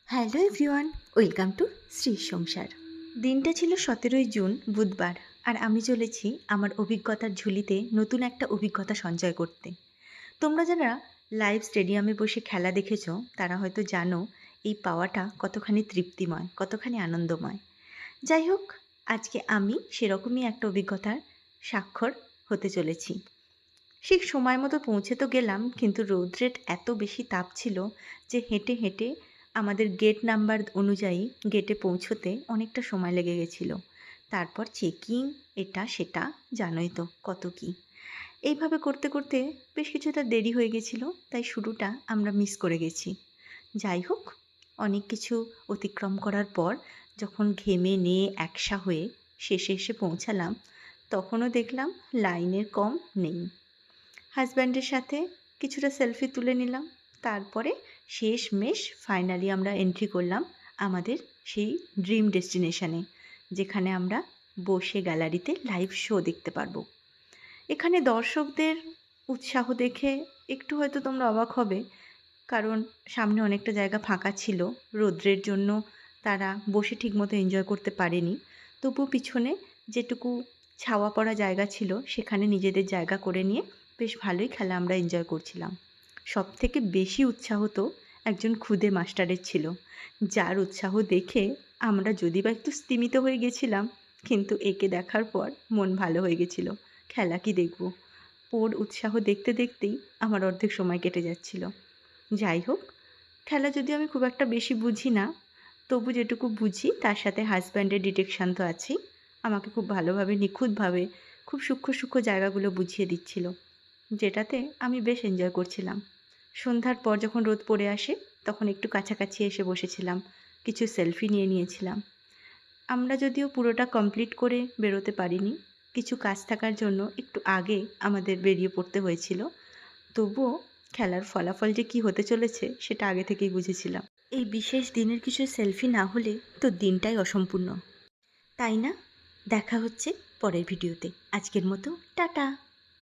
Hello everyone, welcome to Shri সংসার। দিনটা ছিল 17ই জুন, বুধবার। আর আমি চলেছি আমার অভিজ্ঞতার ঝুলিতে নতুন একটা অভিজ্ঞতা সঞ্চয় করতে। তোমরা যারা লাইভ স্টেডিয়ামে বসে খেলা দেখেছো তারা হয়তো জানো এই পাওয়াটা কতখানি তৃপ্তিময়, কতখানি আনন্দময়। যাই হোক, আজকে আমি সেরকমই একটা অভিজ্ঞতার স্বাক্ষর হতে চলেছি। ঠিক সময় মতো পৌঁছে তো গেলাম, কিন্তু রৌদ্রের এত বেশি তাপ ছিল যে হেঁটে হেঁটে আমাদের গেট নাম্বার অনুযায়ী গেটে পৌঁছোতে অনেকটা সময় লেগে গেছিল। তারপর চেকিং, এটা সেটা, জানোই তো কত কী। এইভাবে করতে করতে বেশ কিছুটা দেরি হয়ে গেছিল, তাই শুরুটা আমরা মিস করে গেছি। যাই হোক, অনেক কিছু অতিক্রম করার পর যখন ঘেমে নিয়ে একসা হয়ে শেষে এসে পৌঁছালাম, তখনও দেখলাম লাইনের কম নেই। হাজব্যান্ডের সাথে কিছুটা সেলফি তুলে নিলাম। তারপরে শেষমেশ ফাইনালি আমরা এন্ট্রি করলাম আমাদের সেই ড্রিম ডেস্টিনেশনে, যেখানে আমরা বসে গ্যালারিতে লাইভ শো দেখতে পারবো। এখানে দর্শকদের উৎসাহ দেখে একটু হয়তো তোমরা অবাক হবে, কারণ সামনে অনেকটা জায়গা ফাঁকা ছিল। রৌদ্রের জন্য তারা বসে ঠিকমতো এনজয় করতে পারেনি, তবু পিছনে যেটুকু ছাওয়া পড়া জায়গা ছিল সেখানে নিজেদের জায়গা করে নিয়ে বেশ ভালোই খেলা আমরা এনজয় করছিলাম। সবথেকে বেশি উৎসাহ তো একজন খুদে মাস্টারের ছিল, যার উৎসাহ দেখে আমরা যদি বা একটু স্তিমিত হয়ে গেছিলাম, কিন্তু একে দেখার পর মন ভালো হয়ে গেছিল। খেলা কি দেখব, ওর উৎসাহ দেখতে দেখতেই আমার অর্ধেক সময় কেটে যাচ্ছিল। যাই হোক, খেলা যদিও আমি খুব একটা বেশি বুঝি না, তবু যেটুকু বুঝি তার সাথে হাজব্যান্ডের ডিটেকশান তো আছেই। আমাকে খুব ভালোভাবে, নিখুঁতভাবে, খুব সূক্ষ্ম সূক্ষ্ম জায়গাগুলো বুঝিয়ে দিচ্ছিল, যেটাতে আমি বেশ এনজয় করছিলাম। সন্ধ্যার পর যখন রোদ পড়ে আসে, তখন একটু কাছাকাছি এসে বসেছিলাম, কিছু সেলফি নিয়ে নিয়েছিলাম। আমরা যদিও পুরোটা কমপ্লিট করে বেরোতে পারিনি, কিছু কাজ থাকার জন্য একটু আগে আমাদের বেরিয়ে পড়তে হয়েছিল, তবুও খেলার ফলাফল যে কী হতে চলেছে সেটা আগে থেকেই বুঝেছিলাম। এই বিশেষ দিনের কিছু সেলফি না হলে তো দিনটাই অসম্পূর্ণ, তাই না? দেখা হচ্ছে পরের ভিডিওতে। আজকের মতো টাটা।